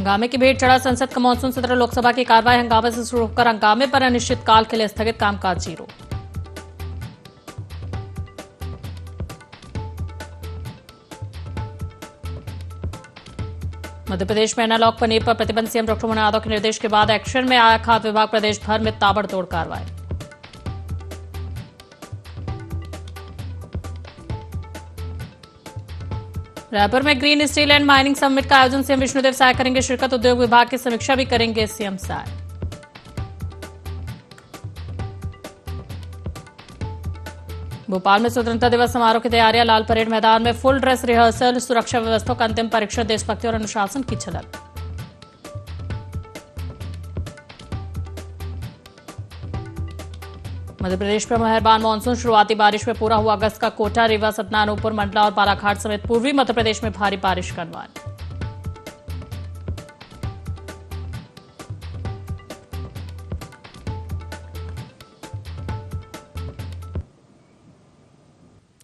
हंगामे की भेंट चढ़ा संसद का मानसून सत्र। लोकसभा की कार्रवाई हंगामे से शुरू होकर हंगामे पर अनिश्चितकाल के लिए स्थगित, कामकाज जीरो। मध्य प्रदेश में एनालॉग पनीर पर प्रतिबंध, सीएम डॉक्टर मोहन यादव के निर्देश के बाद एक्शन में आया खाद्य विभाग। प्रदेश भर में ताबड़तोड़ कार्रवाई। रायपुर में green steel and mining summit का आयोजन, सीएम विष्णुदेव साय करेंगे शिरकत। उद्योग विभाग की समीक्षा भी करेंगे सीएम साय। भोपाल में स्वतंत्रता दिवस समारोह की तैयारियां, लाल परेड मैदान में फुल ड्रेस रिहर्सल। सुरक्षा व्यवस्था का अंतिम परीक्षण, देशभक्ति और अनुशासन की झलक। मध्य प्रदेश में मेहरबान मानसून, शुरुआती बारिश में पूरा हुआ अगस्त का कोटा। रीवा, सतना, अनूपपुर, मंडला और बालाघाट समेत पूर्वी मध्य प्रदेश में भारी बारिश का अनुमान।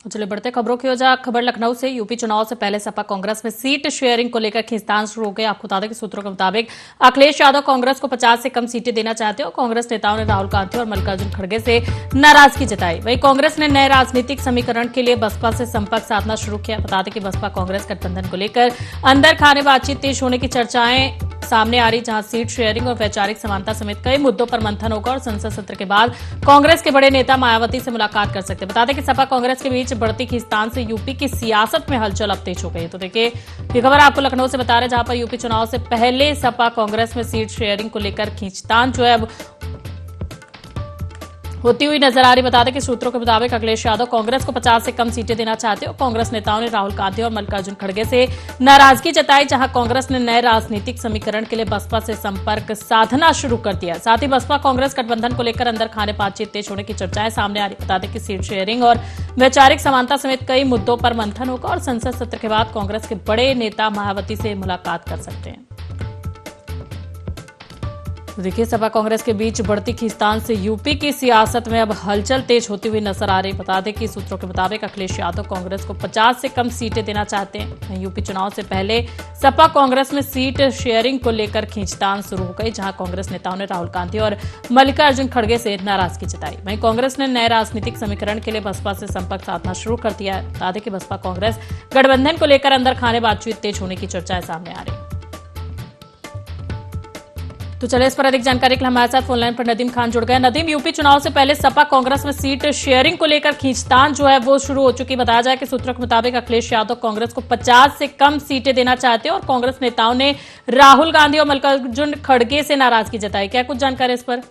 चलिए बढ़ते खबरों की ओर। खबर लखनऊ से। यूपी चुनाव से पहले सपा कांग्रेस में सीट शेयरिंग को लेकर खींचतान शुरू हो गई। आपको बता दें कि सूत्रों के मुताबिक अखिलेश यादव कांग्रेस को 50 से कम सीटें देना चाहते हैं और कांग्रेस नेताओं ने राहुल गांधी और मल्लिकार्जुन खड़गे से नाराजगी जताई। वहीं कांग्रेस ने नए राजनीतिक समीकरण के लिए बसपा से संपर्क साधना शुरू किया। बता दें कि बसपा कांग्रेस गठबंधन को लेकर अंदर खाने बातचीत तेज होने की चर्चाएं सामने आ रही, जहां सीट शेयरिंग और वैचारिक समानता समेत कई मुद्दों पर मंथन होगा और संसद सत्र के बाद कांग्रेस के बड़े नेता मायावती से मुलाकात कर सकते हैं। बता दें कि सपा कांग्रेस के बीच बढ़ती खींचतान से यूपी की सियासत में हलचल अब तेज हो गई। तो देखिए ये खबर आपको लखनऊ से बता रहे, जहां पर यूपी चुनाव से पहले सपा कांग्रेस में सीट शेयरिंग को लेकर खींचतान जो है अब होती हुई नजर आ रही। बता दें कि सूत्रों के मुताबिक अखिलेश यादव कांग्रेस को 50 से कम सीटें देना चाहते हैं और कांग्रेस नेताओं ने राहुल गांधी और मल्लिकार्जुन खड़गे से नाराजगी जताई, जहां कांग्रेस ने नए राजनीतिक समीकरण के लिए बसपा से संपर्क साधना शुरू कर दिया। साथ ही बसपा कांग्रेस गठबंधन को लेकर अंदर खाने बातचीत तेज होने की चर्चाएं सामने आ रही। बता दें कि सीट शेयरिंग और वैचारिक समानता समेत कई मुद्दों पर मंथन होगा और संसद सत्र के बाद कांग्रेस के बड़े नेता मायावती से मुलाकात कर सकते हैं। देखिए सपा कांग्रेस के बीच बढ़ती खींचतान से यूपी की सियासत में अब हलचल तेज होती हुई नजर आ रही। बता दें कि सूत्रों के मुताबिक अखिलेश यादव कांग्रेस को 50 से कम सीटें देना चाहते हैं। यूपी चुनाव से पहले सपा कांग्रेस में सीट शेयरिंग को लेकर खींचतान शुरू हो गई, जहां कांग्रेस नेताओं ने राहुल गांधी और मल्लिकार्जुन खड़गे से नाराजगी जताई। वहीं कांग्रेस ने नए राजनीतिक समीकरण के लिए बसपा से संपर्क साधना शुरू कर दिया है। बता दें कि बसपा कांग्रेस गठबंधन को लेकर अंदर खाने बातचीत तेज होने की चर्चाएं सामने आ रही। तो चलिए इस पर अधिक जानकारी के लिए हमारे साथ फोनलाइन पर नदीम खान जुड़ गए। नदीम, यूपी चुनाव से पहले सपा कांग्रेस में सीट शेयरिंग को लेकर खींचतान जो है वो शुरू हो चुकी। बताया जाए कि सूत्रों के मुताबिक अखिलेश यादव कांग्रेस को 50 से कम सीटें देना चाहते हैं और कांग्रेस नेताओं ने राहुल गांधी और मल्लिकार्जुन खड़गे से नाराजगी जताई। क्या कुछ जानकारी इस पर?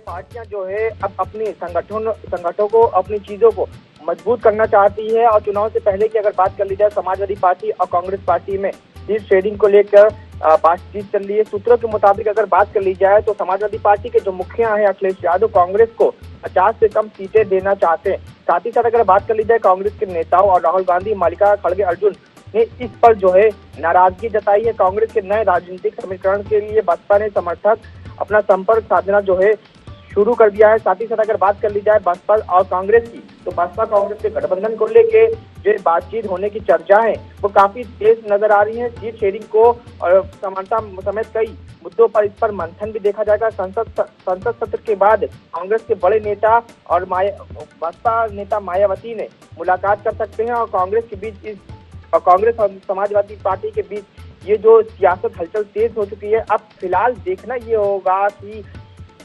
पार्टियां जो है अब अपनी संगठनों को, अपनी चीजों को मजबूत करना चाहती है और चुनाव से पहले की अगर बात कर ली जाए, समाजवादी पार्टी और कांग्रेस पार्टी में सीट शेयरिंग को लेकर बातचीत चल रही है। सूत्रों के मुताबिक अगर बात कर ली जाए तो समाजवादी पार्टी के जो मुखिया हैं अखिलेश यादव कांग्रेस को 50 से कम सीटें देना चाहते हैं। साथ ही साथ अगर बात कर ली जाए कांग्रेस के नेताओं और राहुल गांधी, मल्लिका खड़गे अर्जुन ने इस पर जो है नाराजगी जताई है। कांग्रेस के नए राजनीतिक समीकरण के लिए बसपा ने समर्थक अपना संपर्क साधना जो है शुरू कर दिया है। साथ ही साथ अगर बात कर ली जाए बसपा और कांग्रेस की, तो बसपा कांग्रेस के गठबंधन को लेके जो बातचीत होने की चर्चा है वो काफी तेज नजर आ रही है। सीट शेयरिंग को और समानता समेत कई मुद्दों पर इस पर मंथन भी देखा जाएगा। संसद सत्र के बाद कांग्रेस के बड़े नेता और बसपा नेता मायावती ने मुलाकात कर सकते हैं और कांग्रेस और समाजवादी पार्टी के बीच ये जो सियासत हलचल तेज हो चुकी है। अब फिलहाल देखना ये होगा कि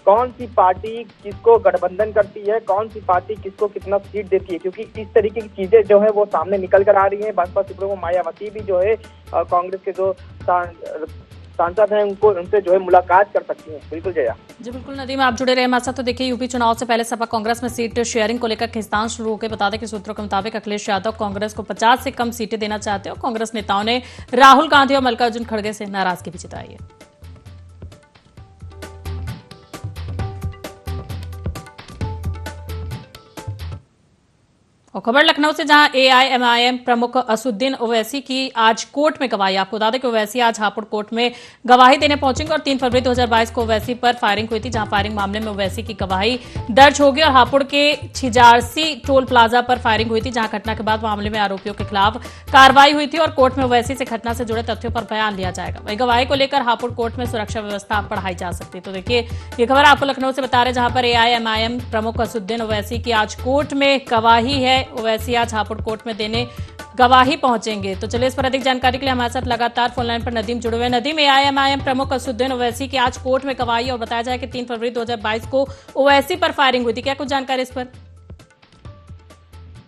कौन सी पार्टी किसको गठबंधन करती है, कौन सी पार्टी किसको कितना सीट देती है, क्योंकि इस तरीके की चीजें जो है वो सामने निकल कर आ रही हैं। बसपा सुप्रीमो मायावती भी जो है कांग्रेस के जो सांसद हैं उनसे जो है मुलाकात कर सकती हैं। बिल्कुल जया जी, बिल्कुल नदीम, आप जुड़े रहे हमारे साथ। तो देखिए यूपी चुनाव से पहले सपा कांग्रेस में सीट शेयरिंग को लेकर खींचतान शुरू हो गई। बता दें कि सूत्रों के मुताबिक अखिलेश यादव कांग्रेस को 50 से कम सीटें देना चाहते हैं और कांग्रेस नेताओं ने राहुल गांधी और मल्लिकार्जुन खड़गे से नाराजगी भी जताई है। और खबर लखनऊ से, जहां एआईएमआईएम प्रमुख असुद्दीन ओवैसी की आज कोर्ट में गवाही। आपको बता दें कि ओवैसी आज हापुड़ कोर्ट में गवाही देने पहुंचेंगे और 3 फरवरी 2022 को ओवैसी पर फायरिंग हुई थी, जहां फायरिंग मामले में ओवैसी की गवाही दर्ज होगी। और हापुड़ के छिजारसी टोल प्लाजा पर फायरिंग हुई थी, जहां घटना के बाद मामले में आरोपियों के खिलाफ कार्रवाई हुई थी और कोर्ट में ओवैसी से घटना से जुड़े तथ्यों पर बयान लिया जाएगा। वहीं गवाही को लेकर हापुड़ कोर्ट में सुरक्षा व्यवस्था बढ़ाई जा सकती है। तो देखिए, ये खबर आपको लखनऊ से बता रहे, जहां पर एआईएमआईएम प्रमुख असुद्दीन ओवैसी की आज कोर्ट में गवाही है। ओवैसी आज हापुड़ कोर्ट में देने गवाही पहुंचेंगे। तो चलिए, इस पर अधिक जानकारी के लिए हमारे साथ लगातार फोन लाइन पर नदीम जुड़े हुए हैं। नदीम, एआईएमआईएम प्रमुख असुद्दीन ओवैसी की आज कोर्ट में गवाही और बताया जाए कि 3 फरवरी 2022 को ओवैसी पर फायरिंग हुई थी, क्या कुछ जानकारी इस पर?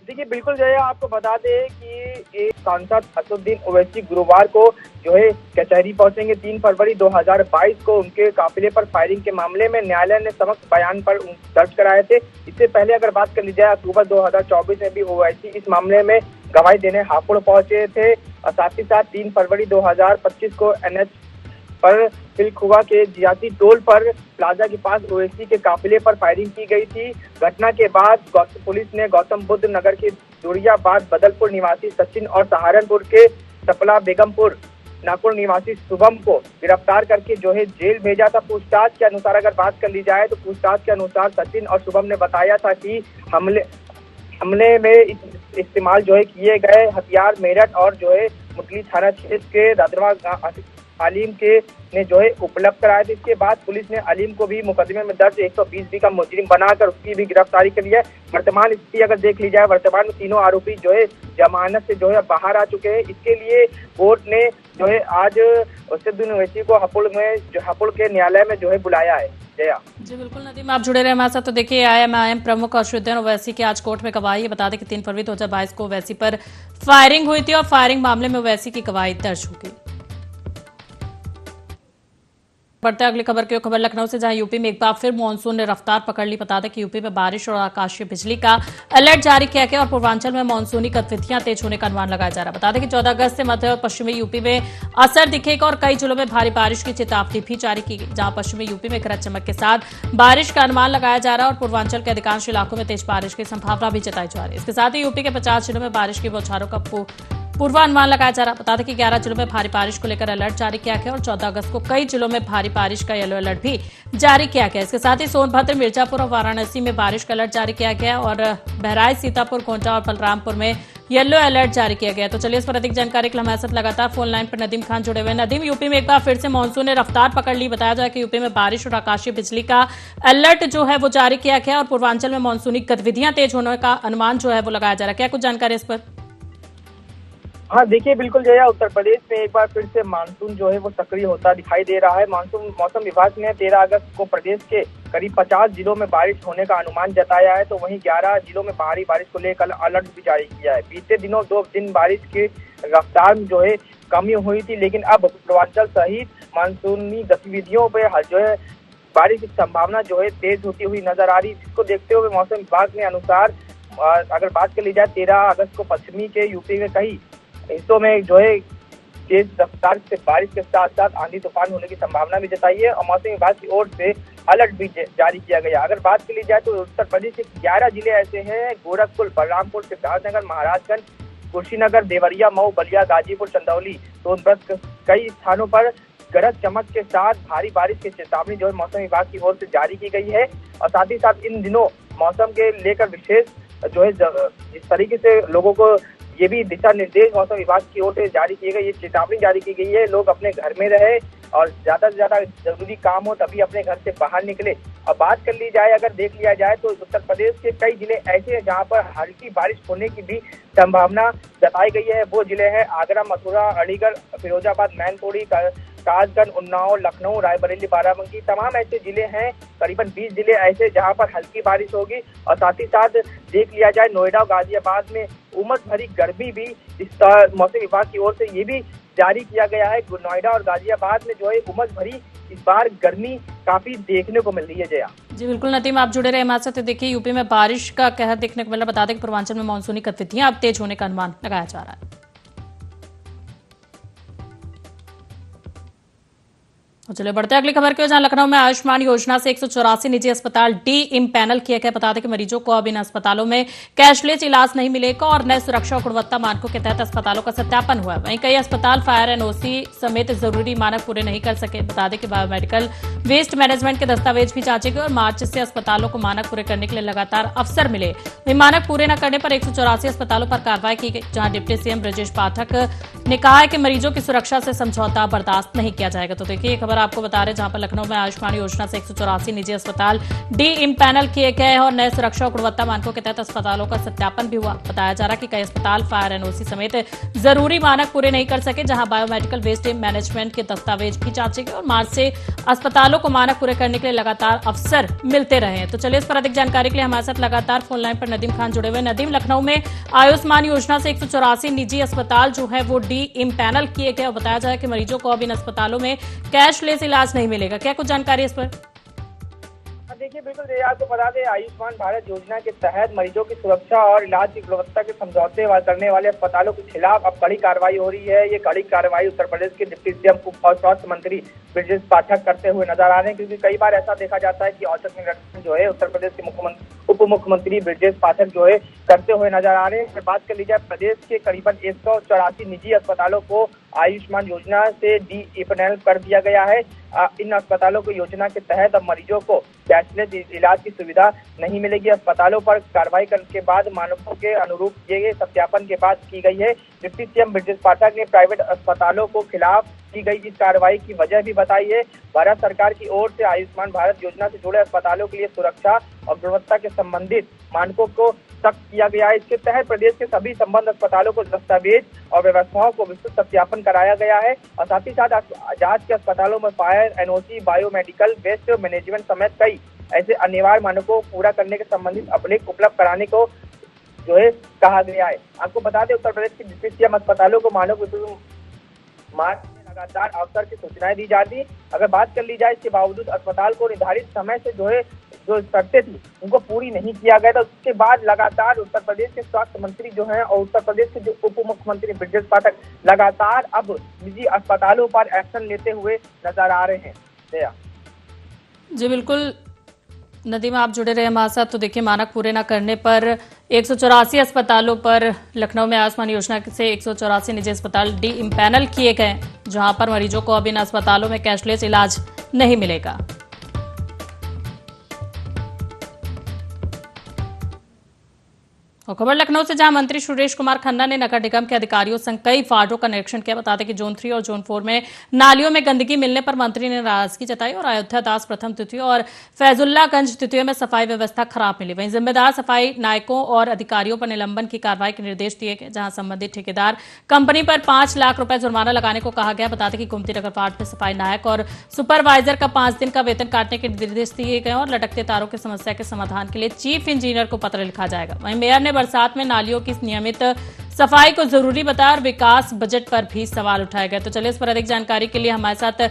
देखिए, बिल्कुल जो है आपको बता दें कि एक सांसद असुद्दीन ओवैसी गुरुवार को जो है कचहरी पहुंचेंगे। 3 फरवरी 2022 को उनके काफिले पर फायरिंग के मामले में न्यायालय ने समक्ष बयान पर दर्ज कराए थे। इससे पहले अगर बात कर ली जाए, अक्टूबर 2024 में भी ओवैसी इस मामले में गवाही देने हापुड़ पहुंचे थे और साथ ही साथ 3 फरवरी 2025 को एनएच पर पिलखुआ के जियाती टोल पर प्लाजा के पास ओवैसी के काफिले पर फायरिंग की गई थी। घटना के बाद पुलिस ने गौतम बुद्ध नगर के दुरियाबाद बदलपुर निवासी सचिन और सहारनपुर के सपला बेगमपुर नाकुर निवासी शुभम को गिरफ्तार करके जो है जेल भेजा था। पूछताछ के अनुसार अगर बात कर ली जाए तो पूछताछ के अनुसार सचिन और शुभम ने बताया था कि हमले में इस्तेमाल जो है किए गए हथियार मेरठ और जो है मुटली थाना क्षेत्र के रदरवा अलीम के ने जो है उपलब्ध कराए थे। इसके बाद पुलिस ने अलीम को भी मुकदमे में दर्ज 120B का मुजरिम बनाकर उसकी भी गिरफ्तारी कर लिया है। वर्तमान स्थिति अगर देख ली जाए, वर्तमान में तीनों आरोपी जो है जमानत से जो है बाहर आ चुके हैं। इसके लिए कोर्ट ने जो है आज असुद्दीन ओवैसी को हापुड़ के न्यायालय में जो है बुलाया है। जया जी बिल्कुल नदीम, आप जुड़े रहे हमारे साथ। तो देखिए, एआईएमआईएम प्रमुख असुद्दीन ओवैसी की आज कोर्ट में गवाही। बता दें कि 3 फरवरी 2022 को ओवैसी पर फायरिंग हुई थी और फायरिंग मामले में ओवैसी की गवाही दर्ज होगी। बढ़ते अगली खबर की खबर लखनऊ से, जहां यूपी में एक बार फिर मानसून ने रफ्तार पकड़ ली। बता दें कि यूपी में बारिश और आकाशीय बिजली का अलर्ट जारी किया गया और पूर्वांचल में मानसूनी गतिविधियां तेज होने का अनुमान लगाया जा रहा है। बता दें कि 14 अगस्त से मध्य और पश्चिमी यूपी में असर दिखेगा और कई जिलों में भारी बारिश की चेतावनी भी जारी की गई, जहां पश्चिमी यूपी में गरज चमक के साथ बारिश का अनुमान लगाया जा रहा है और पूर्वांचल के अधिकांश इलाकों में तेज बारिश की संभावना भी जताई जा रही है। इसके साथ ही यूपी के 50 जिलों में बारिश की बौछारों का पूर्वानुमान लगाया जा रहा है। बता दें कि 11 जिलों में भारी बारिश को लेकर अलर्ट जारी किया गया और 14 अगस्त को कई जिलों में भारी बारिश का येलो अलर्ट भी जारी किया गया। इसके साथ ही सोनभद्र, मिर्जापुर और वाराणसी में बारिश का अलर्ट जारी किया गया और बहराइच, सीतापुर, गोंडा और बलरामपुर में येलो अलर्ट जारी किया गया। तो चलिए, इस पर अधिक जानकारी के लिए हमारे साथ लगातार फोन लाइन पर नदीम खान जुड़े हुए हैं। नदीम, यूपी में एक बार फिर से मानसून ने रफ्तार पकड़ ली। बताया जाए कि यूपी में बारिश और आकाशीय बिजली का अलर्ट जो है वो जारी किया गया और पूर्वांचल में मानसूनी गतिविधियां तेज होने का अनुमान जो है वो लगाया जा रहा है। क्या कुछ जानकारी इस पर? हाँ, देखिए, बिल्कुल जो है उत्तर प्रदेश में एक बार फिर से मानसून जो है वो सक्रिय होता दिखाई दे रहा है। मौसम विभाग ने 13 अगस्त को प्रदेश के करीब 50 जिलों में बारिश होने का अनुमान जताया है, तो वहीं 11 जिलों में भारी बारिश को लेकर अलर्ट भी जारी किया है। बीते दिनों 2 दिन बारिश की रफ्तार में जो है कमी हुई थी, लेकिन अब पूर्वांचल सहित मानसूनी गतिविधियों पे जो है बारिश की संभावना जो है तेज होती हुई नजर आ रही, जिसको देखते हुए मौसम विभाग के अनुसार अगर बात कर ली जाए 13 अगस्त को पश्चिमी के यूपी में कई हिस्सों में जो है तेज रफ्तार से बारिश के साथ साथ आंधी तूफान होने की संभावना भी जताई है और मौसम विभाग की ओर से अलर्ट भी जारी किया गया। अगर बात की जाए तो उत्तर प्रदेश के 11 जिले ऐसे हैं: गोरखपुर, बलरामपुर, सिद्धार्थनगर, महाराजगंज, कुशीनगर, देवरिया, मऊ, बलिया, गाजीपुर, चंदौली, सोनभद्र। कई स्थानों पर गरज चमक के साथ भारी बारिश की चेतावनी जो है मौसम विभाग की ओर से जारी की गई है और साथ ही साथ इन दिनों मौसम के लेकर विशेष जो है जिस तरीके से लोगों को ये भी दिशा निर्देश मौसम विभाग की ओर से जारी किए गए, ये चेतावनी जारी की गई है, लोग अपने घर में रहे और ज्यादा से ज्यादा जरूरी काम हो तभी अपने घर से बाहर निकले। अब बात कर ली जाए, अगर देख लिया जाए तो उत्तर प्रदेश के कई जिले ऐसे हैं जहां पर हल्की बारिश होने की भी संभावना जताई गई है। वो जिले हैं आगरा, मथुरा, अलीगढ़, फिरोजाबाद, मैनपुरी, कासगंज, उन्नाव, लखनऊ, रायबरेली, बाराबंकी। तमाम ऐसे जिले हैं, करीबन 20 जिले ऐसे जहां पर हल्की बारिश होगी और साथ ही साथ देख लिया जाए नोएडा, गाजियाबाद में उमस भरी गर्मी भी इस मौसम विभाग की ओर से ये भी जारी किया गया है। नोएडा और गाजियाबाद में जो है उमस भरी इस बार गर्मी काफी देखने को मिल रही है। जया जी बिल्कुल नदीम, आप जुड़े रहे हमारे साथ। देखिए, यूपी में बारिश का कहर देखने को मिला। बता दें कि पूर्वांचल में मानसूनी गतिविधियां अब तेज होने का अनुमान लगाया जा रहा है। तो चलिए बढ़ते हैं अगली खबर की ओर, जहां लखनऊ में आयुष्मान योजना से 184 निजी अस्पताल डी इम्पैनल किए गए। बता दें कि मरीजों को अब इन अस्पतालों में कैशलेस इलाज नहीं मिलेगा और नए सुरक्षा और गुणवत्ता मानकों के तहत अस्पतालों का सत्यापन हुआ है। वहीं कई अस्पताल फायर एनओसी समेत जरूरी मानक पूरे नहीं कर सके। बता दें कि बायोमेडिकल वेस्ट मैनेजमेंट के दस्तावेज भी जांचे गए और मार्च से अस्पतालों को मानक पूरे करने के लिए लगातार अवसर मिले। वहीं मानक पूरे न करने पर 184 अस्पतालों पर कार्रवाई की गई, जहां डिप्टी सीएम ब्रजेश पाठक ने कहा है कि मरीजों की सुरक्षा से समझौता बर्दाश्त नहीं किया जाएगा। तो देखिए ये खबर आपको बता रहे हैं, जहां पर लखनऊ में आयुष्मान योजना से 184 निजी अस्पताल डी इम्पैनल किए गए हैं और नए सुरक्षा और गुणवत्ता मानकों के तहत अस्पतालों का सत्यापन भी हुआ। बताया जा रहा है कि कई अस्पताल फायर एनओसी समेत जरूरी मानक पूरे नहीं कर सके, जहां बायोमेडिकल वेस्ट मैनेजमेंट के दस्तावेज भी जांचे गए और मार्च से अस्पतालों को मानक पूरे करने के लिए लगातार अवसर मिलते रहे हैं। तो चलिए इस पर अधिक जानकारी के लिए हमारे साथ लगातार फोन लाइन पर नदीम खान जुड़े हुए। नदीम, लखनऊ में आयुष्मान योजना से 184 निजी अस्पताल जो है वो डी इम्पैनल किए गए और बताया जा रहा है कि मरीजों को अब इन अस्पतालों में कैशलेस इलाज नहीं मिलेगा। क्या कुछ जानकारी इस पर? देखिए, बिल्कुल आपको बता दें, आयुष्मान भारत योजना के तहत मरीजों की सुरक्षा और इलाज की गुणवत्ता के समझौते करने वाले अस्पतालों के खिलाफ अब कड़ी कार्रवाई हो रही है। ये कड़ी कार्रवाई उत्तर प्रदेश के डिप्टी सीएम और स्वास्थ्य मंत्री ब्रजेश पाठक करते हुए नजर आ रहे हैं, क्योंकि कई बार ऐसा देखा जाता है कि औचक निरीक्षण जो है उत्तर प्रदेश के उप मुख्यमंत्री ब्रजेश पाठक जो है करते हुए नजर आ रहे हैं। अगर बात कर ली जाए, प्रदेश के करीबन 184 निजी अस्पतालों को आयुष्मान योजना से डी इम्पैनल कर दिया गया है। इन अस्पतालों को योजना के तहत अब मरीजों को कैशलेस इलाज की सुविधा नहीं मिलेगी। अस्पतालों पर कार्रवाई करने के बाद मानकों के अनुरूप किए गए सत्यापन के बाद की गई है। डिप्टी सीएम ब्रजेश पाठक ने प्राइवेट अस्पतालों को खिलाफ की गई इस कार्रवाई की वजह भी बताई है। भारत सरकार की ओर से आयुष्मान भारत योजना से जुड़े अस्पतालों के लिए सुरक्षा और गुणवत्ता के संबंधित मानकों को सख्त किया गया है। इसके तहत प्रदेश के सभी संबद्ध अस्पतालों को दस्तावेज और व्यवस्थाओं को विस्तृत सत्यापन कराया गया है और साथ ही साथ जांच के अस्पतालों में fire NOC, biomedical waste management समेत कई ऐसे अनिवार्य मानकों को पूरा करने के संबंधित अभिलेख उपलब्ध कराने को जो है कहा गया है। आपको बता दें, उत्तर प्रदेश के डिप्टी सीएम अस्पतालों को मानक मार्च में लगातार अवसर की सूचनाएं दी जाती। अगर बात कर ली जाए, इसके बावजूद अस्पताल को निर्धारित समय से जो शर्तें थी उनको पूरी नहीं किया गया था। उसके बाद लगातार उत्तर प्रदेश के स्वास्थ्य मंत्री जो हैं और उत्तर प्रदेश के जो उप मुख्यमंत्री ब्रजेश पाठक लगातार अब निजी अस्पतालों पर एक्शन लेते हुए नजर आ रहे हैं। जी बिल्कुल नदीम, आप जुड़े रहे हमारे साथ। तो देखिए, मानक पूरे न करने पर 184 अस्पतालों पर लखनऊ में आयुष्मान योजना से 184 निजी अस्पताल डी इम्पैनल किए गए, जहां पर मरीजों को अब इन अस्पतालों में कैशलेस इलाज नहीं मिलेगा। और खबर लखनऊ से, जहां मंत्री सुरेश कुमार खन्ना ने नगर निगम के अधिकारियों संग कई वार्डों का निरीक्षण किया। बताते कि जोन 3 और जोन 4 में नालियों में गंदगी मिलने पर मंत्री ने नाराजगी जताई और अयोध्या दास प्रथम तृतीय और फैजुल्लागंज तृतीय में सफाई व्यवस्था खराब मिली। वहीं जिम्मेदार सफाई नायकों और अधिकारियों पर निलंबन की कार्रवाई के निर्देश दिए गए, जहां संबंधित ठेकेदार कंपनी पर 5 लाख रुपए जुर्माना लगाने को कहा गया। बताते कि गोमती नगर वार्ड में सफाई नायक और सुपरवाइजर का 5 दिन का वेतन काटने के निर्देश दिए गए और लटकते तारों की समस्या के समाधान के लिए चीफ इंजीनियर को पत्र लिखा जाएगा। वहीं मेयर ने बरसात में नालियों की नियमित सफाई को जरूरी बताया और विकास बजट पर भी सवाल उठाए गए। तो चलिए इस पर अधिक जानकारी के लिए हमारे साथ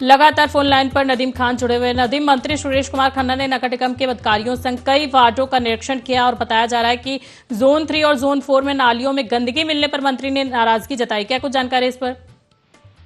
लगातार फोन लाइन पर नदीम खान जुड़े हुए। नदीम, मंत्री सुरेश कुमार खन्ना ने नगर निगम के अधिकारियों संग कई वार्डों का निरीक्षण किया और बताया जा रहा है कि जोन 3 और जोन 4 में नालियों में गंदगी मिलने पर मंत्री ने नाराजगी जताई। क्या कुछ जानकारी इस पर?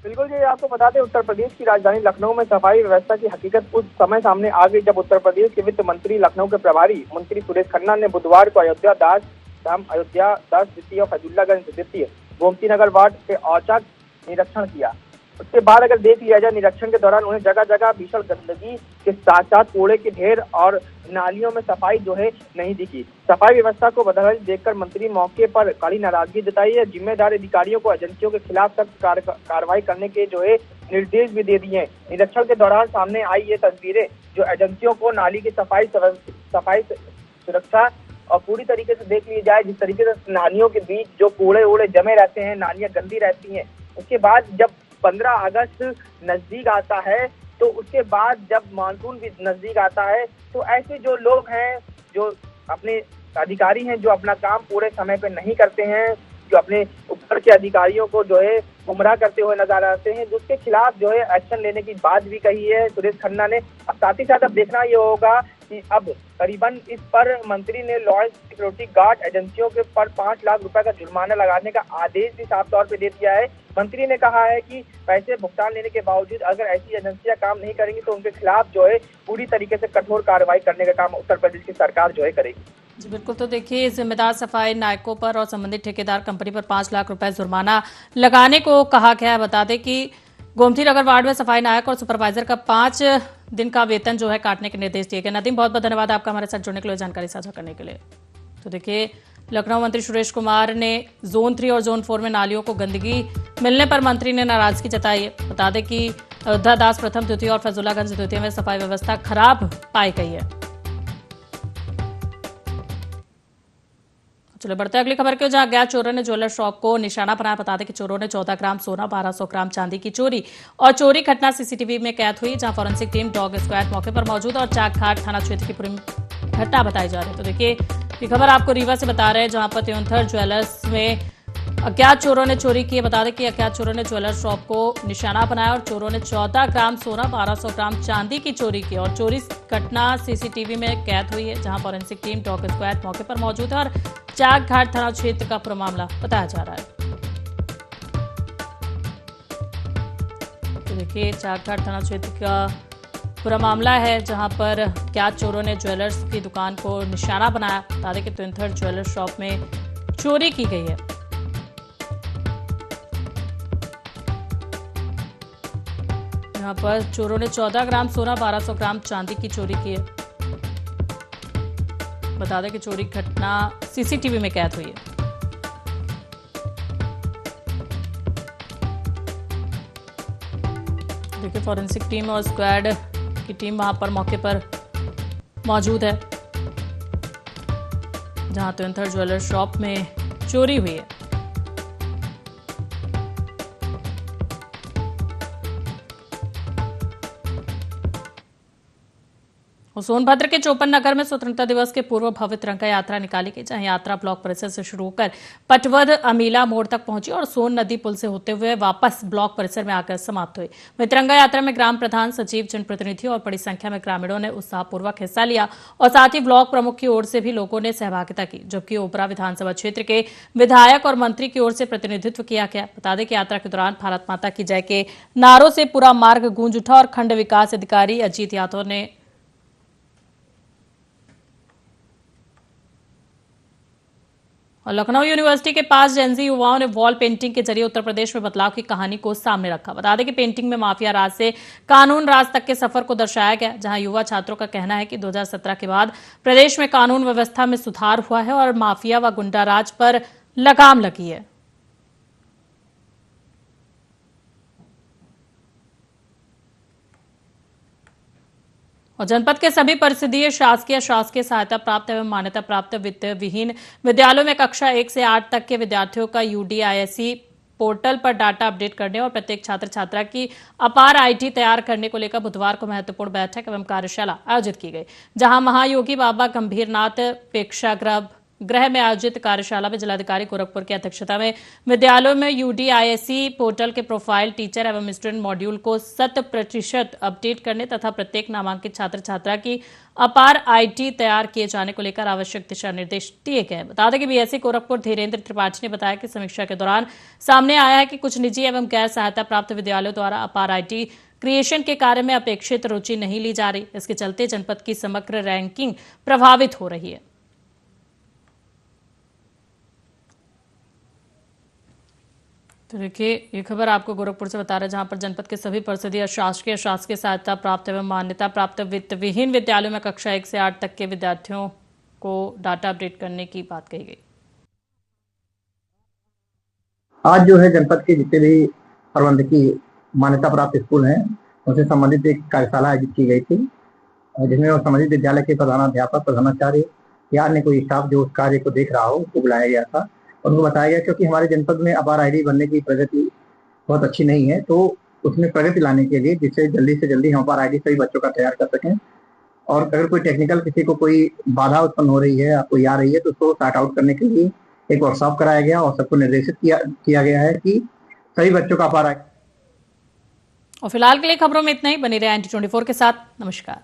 बिल्कुल जी, आपको बता दें, उत्तर प्रदेश की राजधानी लखनऊ में सफाई व्यवस्था की हकीकत उस समय सामने आ गई जब उत्तर प्रदेश के वित्त मंत्री लखनऊ के प्रभारी मंत्री सुरेश खन्ना ने बुधवार को अयोध्या दास द्वितीय और फैजुल्लागंज द्वितीय गोमती नगर वार्ड के औचक निरीक्षण किया। उसके बाद अगर देख लिया जाए, निरीक्षण के दौरान उन्हें जगह जगह भीषण गंदगी के साथ साथ कूड़े के ढेर और नालियों में सफाई जो है नहीं दिखी। सफाई व्यवस्था को बदहाली देखकर मंत्री मौके पर कड़ी नाराजगी जताई है। जिम्मेदार अधिकारियों को एजेंसियों के खिलाफ सख्त कार्रवाई करने के जो है निर्देश भी दे दिए हैं। निरीक्षण के दौरान सामने आई ये तस्वीरें जो एजेंसियों को नाली की सफाई सुरक्षा और पूरी तरीके से देख ली जाए, जिस तरीके से नालियों के बीच जो कूड़े वूड़े जमे रहते हैं, नालियां गंदी रहती हैं। उसके बाद जब 15 अगस्त नजदीक आता है, तो उसके बाद जब मानसून भी नजदीक आता है, तो ऐसे जो लोग हैं, जो अपने अधिकारी हैं, जो अपना काम पूरे समय पे नहीं करते हैं, जो अपने ऊपर के अधिकारियों को जो है गुमराह करते हुए नजर आते हैं, जिसके खिलाफ जो है एक्शन लेने की बात भी कही है सुरेश खन्ना ने। अब साथ ही साथ अब देखना ये होगा कि अब करीबन इस पर मंत्री ने लॉ एंड सिक्योरिटी गार्ड एजेंसियों के पर 5 लाख रुपए का जुर्माना लगाने का आदेश भी साफ तौर पे दे दिया है। मंत्री ने कहा है कि पैसे भुगतान लेने के बावजूद अगर ऐसी एजेंसियां काम नहीं करेंगी तो उनके खिलाफ जो है पूरी तरीके से कठोर कार्रवाई करने का काम उत्तर प्रदेश की सरकार जो है करेगी। जी बिल्कुल। तो देखिए, जिम्मेदार सफाई नायकों पर और संबंधित ठेकेदार कंपनी पर 5 लाख रुपए जुर्माना लगाने को कहा गया है। बता दें कि गोमती नगर वार्ड में सफाई नायक और सुपरवाइजर का 5 दिन का वेतन जो है काटने के निर्देश दिए गए। नदीम, बहुत बहुत धन्यवाद आपका हमारे साथ जुड़ने के लिए, जानकारी साझा करने के लिए। तो देखिए, लखनऊ मंत्री सुरेश कुमार ने जोन 3 और जोन 4 में नालियों को गंदगी मिलने पर मंत्री ने नाराजगी जताई है। बता दें कि अयोध्या दास प्रथम द्वितीय और फैजुल्लागंज द्वितीय में सफाई व्यवस्था खराब पाई गई है। चलो बढ़ते अगली खबर की, जहां अज्ञात चोरों ने ज्वेलर शॉप को निशाना बनाया। बता दें कि चोरों ने 14 ग्राम सोना, 1200 ग्राम चांदी की चोरी और चोरी घटना सीसीटीवी में कैद हुई, जहां फॉरेंसिक टीम डॉग स्क्वाड मौके पर मौजूद और चाकघाट थाना क्षेत्र की पूरी घटना बताई जा रही है। तो देखिए, ये खबर आपको रीवा से बता रहे हैं, जहां पर त्योंथर ज्वेलर्स में अज्ञात चोरों ने चोरी की। बता दें कि अज्ञात चोरों ने ज्वेलर शॉप को निशाना बनाया और चोरों ने 14 ग्राम सोना, 1200 ग्राम चांदी की चोरी की और चोरी घटना सीसीटीवी में कैद हुई है, जहां फॉरेंसिक टीम डॉग स्क्वाड मौके पर मौजूद है और चाकघाट थाना क्षेत्र का पूरा मामला बताया जा रहा है। तो देखिए, चाकघाट थाना क्षेत्र का पूरा मामला है, जहां पर अज्ञात चोरों ने ज्वेलर्स की दुकान को निशाना बनाया। बता दें कि त्योंथर ज्वेलर शॉप में चोरी की गई है। यहाँ पर चोरों ने 14 ग्राम सोना, 1200 ग्राम चांदी की चोरी की है। बता दें कि चोरी घटना सीसीटीवी में कैद हुई है। देखिए, फॉरेंसिक टीम और स्क्वाड की टीम वहां पर मौके पर मौजूद है, जहां त्योंथर ज्वेलर शॉप में चोरी हुई है। सोनभद्र के चौपन नगर में स्वतंत्रता दिवस के पूर्व भव्य तिरंगा यात्रा निकाली गई, जहां यात्रा ब्लॉक परिसर से शुरू होकर पटवद अमीला मोड़ तक पहुंची और सोन नदी पुल से होते हुए वापस ब्लॉक परिसर में आकर समाप्त हुई। वहीं तिरंगा यात्रा में ग्राम प्रधान, सचिव, जनप्रतिनिधियों और बड़ी संख्या में ग्रामीणों ने उत्साहपूर्वक हिस्सा लिया और साथ ही ब्लॉक प्रमुख की ओर से भी लोगों ने सहभागिता की, जबकि ओबरा विधानसभा क्षेत्र के विधायक और मंत्री की ओर से प्रतिनिधित्व किया गया। बता दें कि यात्रा के दौरान भारत माता की जय के नारों से पूरा मार्ग गूंज उठा और खंड विकास अधिकारी अजीत यादव ने और लखनऊ यूनिवर्सिटी के पास जेनजी युवाओं ने वॉल पेंटिंग के जरिए उत्तर प्रदेश में बदलाव की कहानी को सामने रखा। बता दें कि पेंटिंग में माफिया राज से कानून राज तक के सफर को दर्शाया गया, जहां युवा छात्रों का कहना है कि 2017 के बाद प्रदेश में कानून व्यवस्था में सुधार हुआ है और माफिया व गुंडा राज पर लगाम लगी है। और जनपद के सभी परिषदीय, शासकीय, शासकीय सहायता प्राप्त एवं मान्यता प्राप्त वित्त विहीन विद्यालयों में कक्षा 1 से 8 तक के विद्यार्थियों का UDISE पोर्टल पर डाटा अपडेट करने और प्रत्येक छात्र छात्रा की अपार IT तैयार करने को लेकर बुधवार को महत्वपूर्ण बैठक एवं कार्यशाला आयोजित की गई, जहां महायोगी बाबा गंभीरनाथ प्रेक्षागृह में आयोजित कार्यशाला में जिलाधिकारी गोरखपुर की अध्यक्षता में विद्यालयों में UDISE पोर्टल के प्रोफाइल, टीचर एवं स्टूडेंट मॉड्यूल को 100% अपडेट करने तथा प्रत्येक नामांकित छात्र छात्रा की अपार IT तैयार किए जाने को लेकर आवश्यक दिशा निर्देश दिए गए। बता दें कि BSc गोरखपुर धीरेन्द्र त्रिपाठी ने बताया कि समीक्षा के दौरान सामने आया है कि कुछ निजी एवं गैर सहायता प्राप्त विद्यालयों द्वारा अपार IT क्रिएशन के कार्य में अपेक्षित रुचि नहीं ली जा रही। इसके चलते जनपद की समग्र रैंकिंग प्रभावित हो रही है। तो देखिए, ये खबर आपको गोरखपुर से बता रहे हैं, जहां पर जनपद के सभी परिषदीय, शासकीय, शासकीय सहायता प्राप्त एवं मान्यता प्राप्त वित्त विहीन विद्यालयों में कक्षा 1 से 8 तक के विद्यार्थियों को डाटा अपडेट करने की बात कही गई। आज जो है जनपद के जितने भी प्रबंधकी मान्यता प्राप्त स्कूल हैं उनसे संबंधित एक कार्यशाला आयोजित की गई थी, जिसमें संबंधित विद्यालय के प्रधानाध्यापक, प्रधानाचार्य या अन्य कोई स्टाफ जो उस कार्य को देख रहा हो उसको बुलाया गया था। उनको बताया गया क्योंकि हमारे जनपद में अपार ID बनने की प्रगति बहुत अच्छी नहीं है, तो उसमें प्रगति लाने के लिए जिससे जल्दी से जल्दी हम अपार ID सभी बच्चों का तैयार कर सकें और अगर कोई टेक्निकल किसी को कोई बाधा उत्पन्न हो रही है या कोई आ रही है तो उसको सॉर्ट आउट करने के लिए एक वर्कशॉप कराया गया और सबको निर्देशित किया गया है कि सभी बच्चों का अपार ID। और फिलहाल के लिए खबरों में इतना ही। बने रहे NT24 के साथ। नमस्कार।